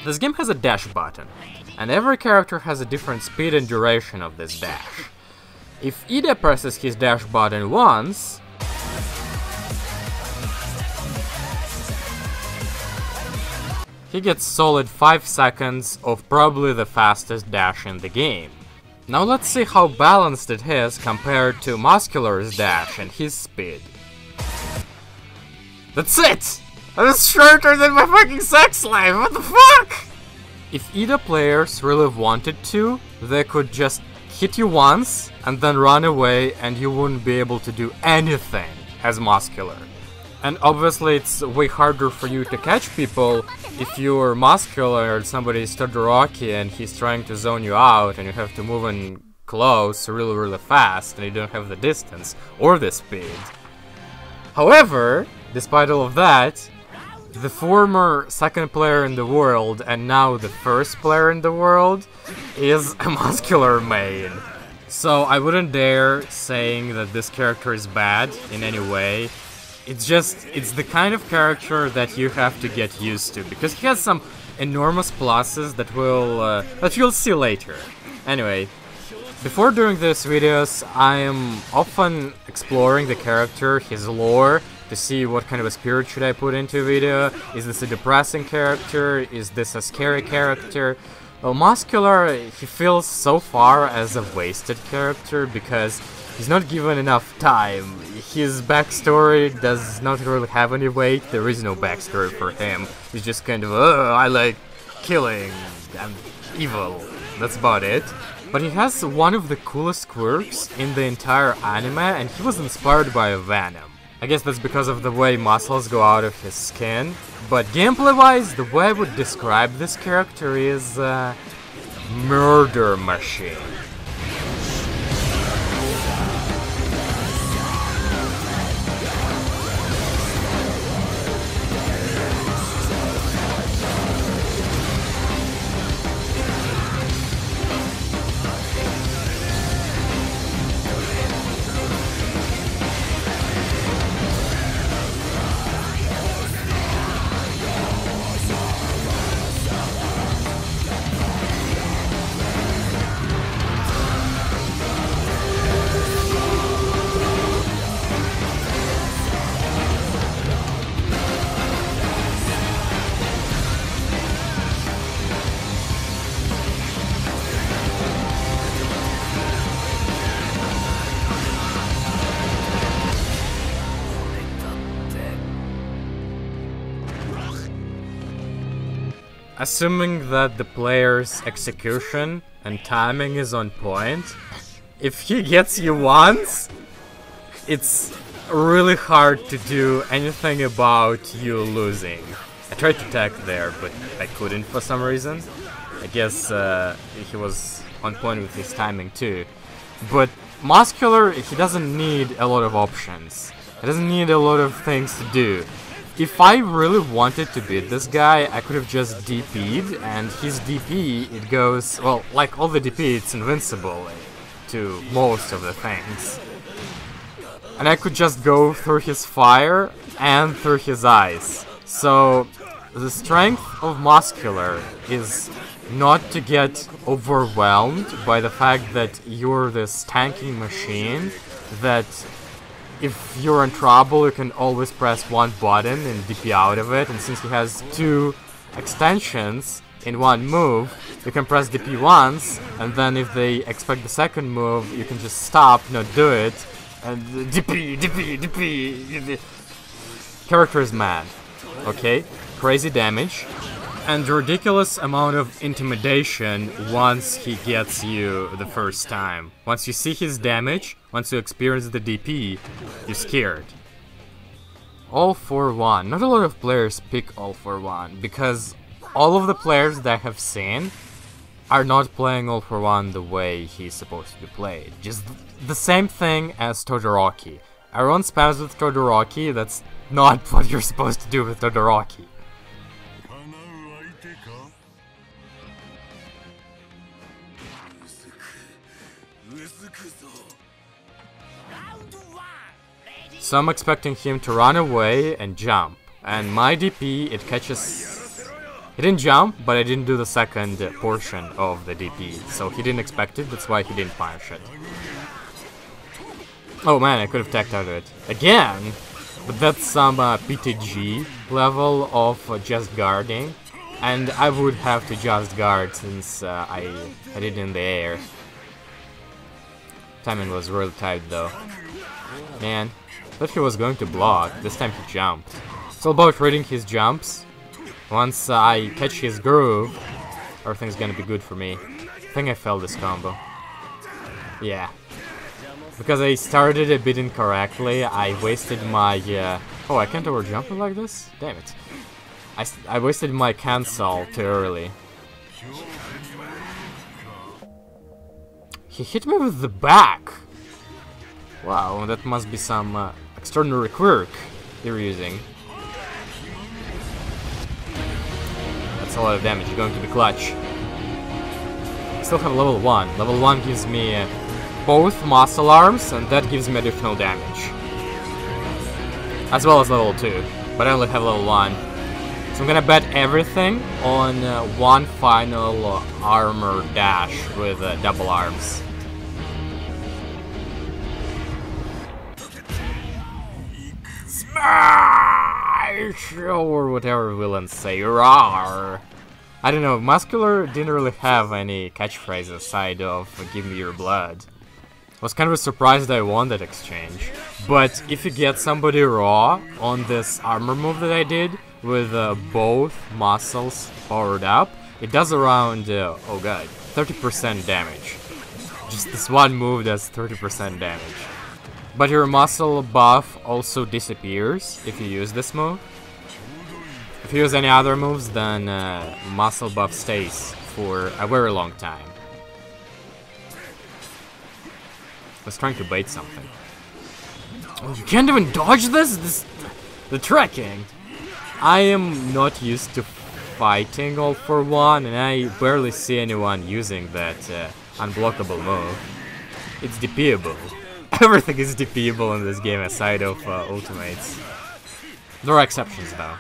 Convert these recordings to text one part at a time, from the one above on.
This game has a dash button, and every character has a different speed and duration of this dash. If Ida presses his dash button once, he gets solid 5 seconds of probably the fastest dash in the game. Now let's see how balanced it is compared to Muscular's dash and his speed. That's it! That is shorter than my fucking sex life, what the fuck?! If Ida players really wanted to, they could just hit you once and then run away and you wouldn't be able to do anything as Muscular. And obviously it's way harder for you to catch people if you're Muscular and somebody is Todoroki and he's trying to zone you out and you have to move in close really fast and you don't have the distance or the speed. However, despite all of that, the former second player in the world and now the first player in the world is a Muscular main. So I wouldn't dare saying that this character is bad in any way. It's the kind of character that you have to get used to, because he has some enormous pluses that you'll see later. Anyway, before doing these videos, I am often exploring the character, his lore, to see what kind of a spirit should I put into a video. Is this a depressing character? Is this a scary character? Well, Muscular, he feels so far as a wasted character because he's not given enough time. His backstory does not really have any weight. There is no backstory for him. He's just kind of, I like killing, I'm evil. That's about it. But he has one of the coolest quirks in the entire anime, and he was inspired by Venom. I guess that's because of the way muscles go out of his skin. But gameplay-wise, the way I would describe this character is murder machine. Assuming that the player's execution and timing is on point, if he gets you once, it's really hard to do anything about you losing. I tried to tag there, but I couldn't for some reason. I guess he was on point with his timing too. But Muscular, he doesn't need a lot of options. He doesn't need a lot of things to do. If I really wanted to beat this guy, I could have just DP'd, and his DP, it goes, well, like all the DP, it's invincible to most of the things. And I could just go through his fire and through his eyes. So, the strength of Muscular is not to get overwhelmed by the fact that you're this tanking machine that if you're in trouble, you can always press one button and DP out of it, and since he has 2 extensions in one move, you can press DP once, and then if they expect the second move, you can just stop, not do it, and DP. Character is mad, okay? Crazy damage, and ridiculous amount of intimidation once he gets you the first time. Once you see his damage, once you experience the DP, you're scared. All for one. Not a lot of players pick all for one, because all of the players that I have seen are not playing all for one the way he's supposed to be played. Just the same thing as Todoroki. Everyone spams with Todoroki, that's not what you're supposed to do with Todoroki. So I'm expecting him to run away and jump, and my DP, it catches He didn't jump, but I didn't do the second portion of the DP, so he didn't expect it, that's why he didn't punish it. Oh man, I could have tacked out of it. Again! But that's some PTG level of just guarding, and I would have to just guard since I had it in the air. Timing was really tight though. Man, thought he was going to block, this time he jumped. It's all about reading his jumps. Once I catch his groove, everything's gonna be good for me. I think I failed this combo. Yeah. Because I started a bit incorrectly, I wasted my... Oh, I can't overjump it like this? Damn it. I wasted my cancel too early. He hit me with the back! Wow, that must be some extraordinary quirk you're using. That's a lot of damage, you're going to be clutch. I still have level 1. Level 1 gives me both muscle arms, and that gives me additional damage. As well as level 2, but I only have level 1. So I'm gonna bet everything on one final armor dash with double arms. Smash! Or whatever villains say, rawr! I don't know, Muscular didn't really have any catchphrases aside of give me your blood. I was kind of surprised I won that exchange. But if you get somebody raw on this armor move that I did, with both muscles powered up, it does around, oh god, 30% damage. Just this one move does 30% damage. But your muscle buff also disappears if you use this move. If you use any other moves, then muscle buff stays for a very long time. I was trying to bait something. Oh, you can't even dodge this? The tracking! I am not used to fighting all for one, and I barely see anyone using that unblockable move. It's DPable. Everything is DPable in this game aside of ultimates. There are exceptions though.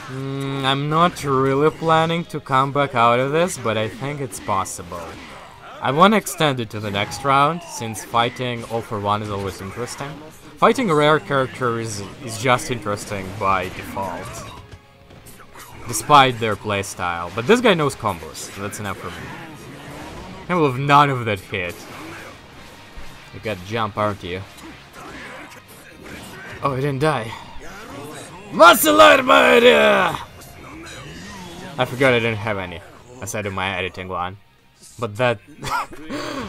I'm not really planning to come back out of this, but I think it's possible. I want to extend it to the next round, since fighting all for one is always interesting. Fighting a rare character is just interesting by default, despite their playstyle. But this guy knows combos, so that's enough for me. I will have none of that hit. You got jump, aren't you? Oh, I didn't die. Muscular, buddy! I forgot I didn't have any, aside of my editing one. But that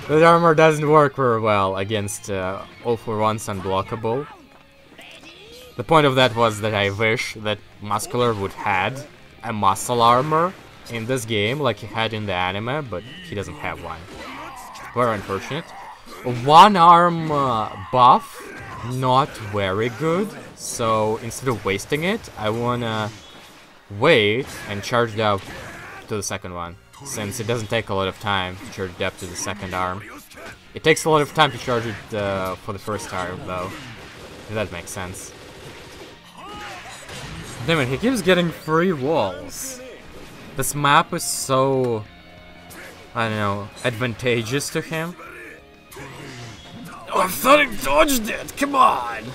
that armor doesn't work very well against all for one's unblockable. The point of that was that I wish that Muscular would had a muscle armor in this game like he had in the anime, but he doesn't have one. Very unfortunate. One arm buff, not very good, so instead of wasting it, I wanna wait and charge it up to the second one. Since it doesn't take a lot of time to charge it up to the second arm. It takes a lot of time to charge it for the first arm, though. If that makes sense. Damn it, he keeps getting free walls. This map is so... I don't know, advantageous to him. Oh, I thought I dodged it! Come on!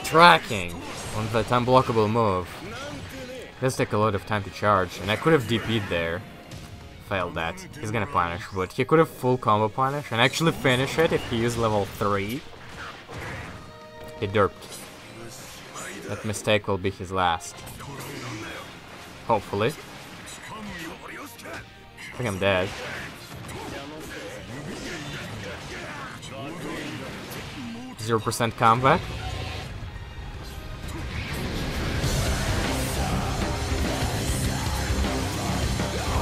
Tracking on that unblockable move. It does take a lot of time to charge, and I could have DP'd there. Failed that. He's gonna punish, but he could have full combo punish and actually finish it if he used level 3. He derped. That mistake will be his last. Hopefully. I think I'm dead. %0 comeback.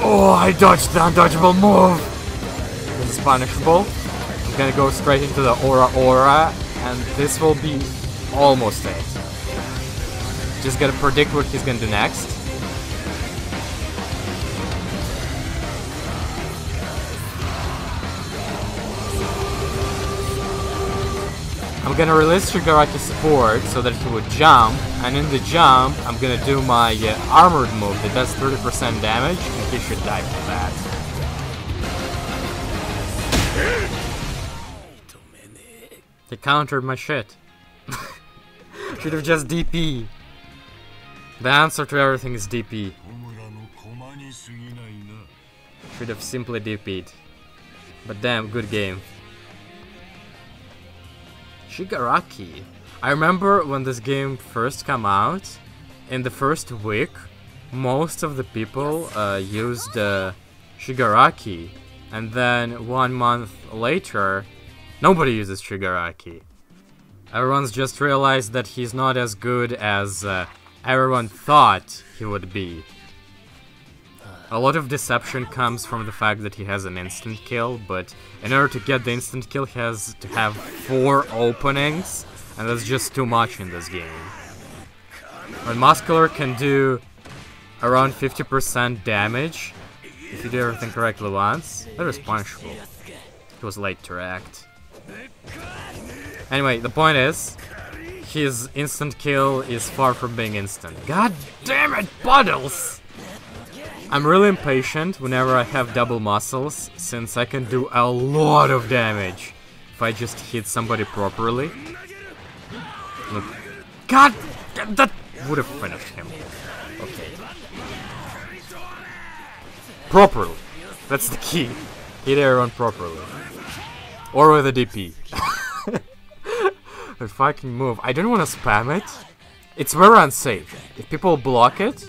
Oh, I dodged the undodgeable move! This is punishable. I'm gonna go straight into the aura, and this will be almost it. Just gotta predict what he's gonna do next. I'm gonna release Shigaraki support so that he would jump, and in the jump, I'm gonna do my armored move that does 30% damage, and he should die from that. He countered my shit. Should have just DP. The answer to everything is DP. Should have simply DP'd. But damn, good game. Shigaraki. I remember when this game first came out, in the first week, most of the people used Shigaraki, and then 1 month later, nobody uses Shigaraki. Everyone's just realized that he's not as good as everyone thought he would be. A lot of deception comes from the fact that he has an instant kill, but in order to get the instant kill he has to have 4 openings, and that's just too much in this game. When Muscular can do around 50% damage, if you do everything correctly once, that is punishable. He was late to react. Anyway, the point is, his instant kill is far from being instant. God damn it, Puddles! I'm really impatient whenever I have double muscles, since I can do a lot of damage if I just hit somebody properly. Look. God! That would have finished him. Okay. Properly. That's the key. Hit everyone properly. Or with a DP. If I can move. I don't want to spam it. It's very unsafe. If people block it,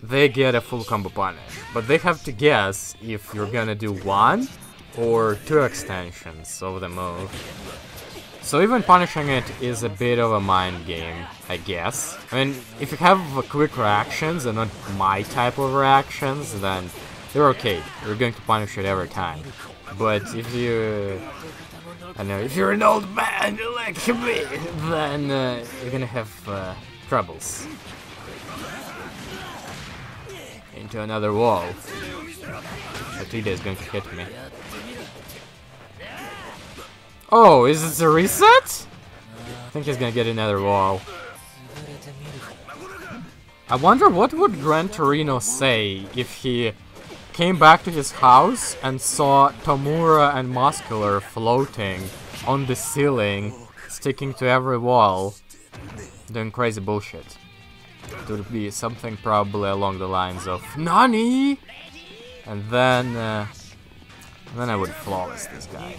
they get a full combo punish. But they have to guess if you're gonna do 1 or 2 extensions of the move. So even punishing it is a bit of a mind game, I guess. I mean, if you have quick reactions and not my type of reactions, then you're okay. You're going to punish it every time. But if you... I don't know, if you're an old man like me, then you're gonna have troubles. Into another wall. Atida is going to hit me. Oh, is this a reset? I think he's gonna get another wall. I wonder what would Gran Torino say if he came back to his house and saw Tomura and Muscular floating on the ceiling, sticking to every wall, doing crazy bullshit. It would be something probably along the lines of NANI? And then I would flawless this guy.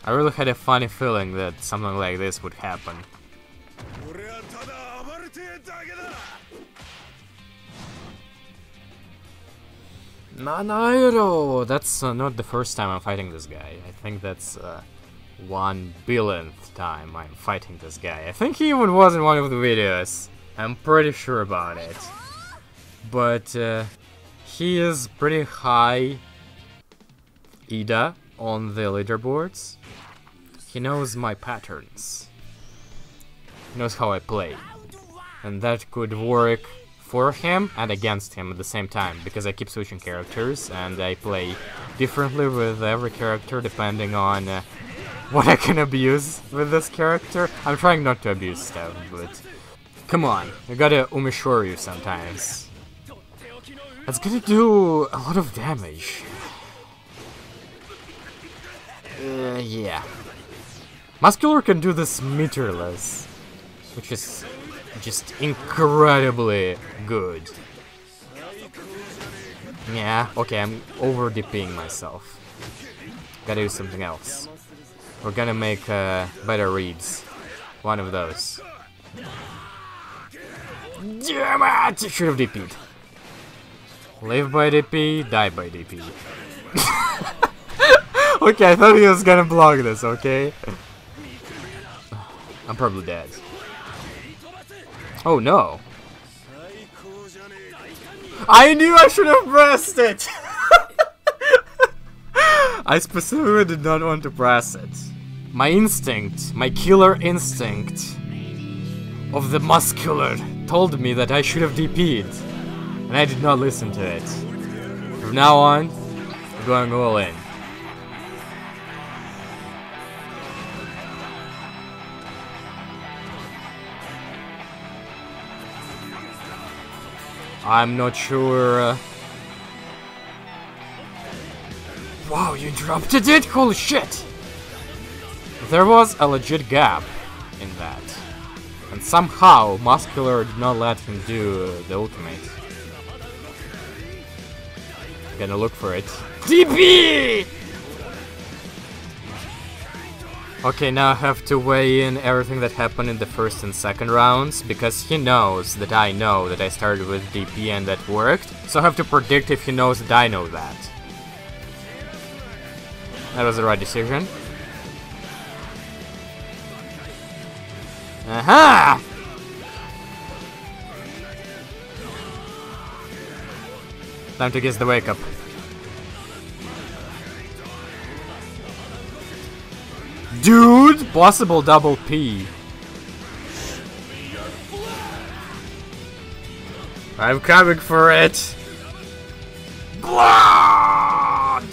I really had a funny feeling that something like this would happen. Nanairo! That's not the first time I'm fighting this guy. I think that's 1 billionth time I'm fighting this guy. I think he even was in one of the videos. I'm pretty sure about it. But he is pretty high Ida on the leaderboards. He knows my patterns. He knows how I play. And that could work for him and against him at the same time, because I keep switching characters and I play differently with every character depending on what I can abuse with this character. I'm trying not to abuse stuff, but come on, you gotta umeshoryu sometimes. That's gonna do a lot of damage. Yeah. Muscular can do this meterless, which is just incredibly good. Yeah, okay, I'm over DPing myself. Gotta do something else. We're gonna make better reads. One of those. Damn it! Should have DP'd. Live by DP, die by DP. Okay, I thought he was gonna block this, okay? I'm probably dead. Oh no. I knew I should have pressed it! I specifically did not want to press it. My instinct, my killer instinct of the Muscular told me that I should have DP'd. And I did not listen to it. From now on, I'm going all in. I'm not sure. Wow, you interrupted it? Holy shit! There was a legit gap in that. And somehow, Muscular did not let him do the ultimate. Gonna look for it. DP! Okay, now I have to weigh in everything that happened in the first and second rounds, because he knows that I know that I started with DP and that worked, so I have to predict if he knows that I know that. That was the right decision. Aha! Time to guess the wake up. Dude! Possible double P. I'm coming for it! Blood!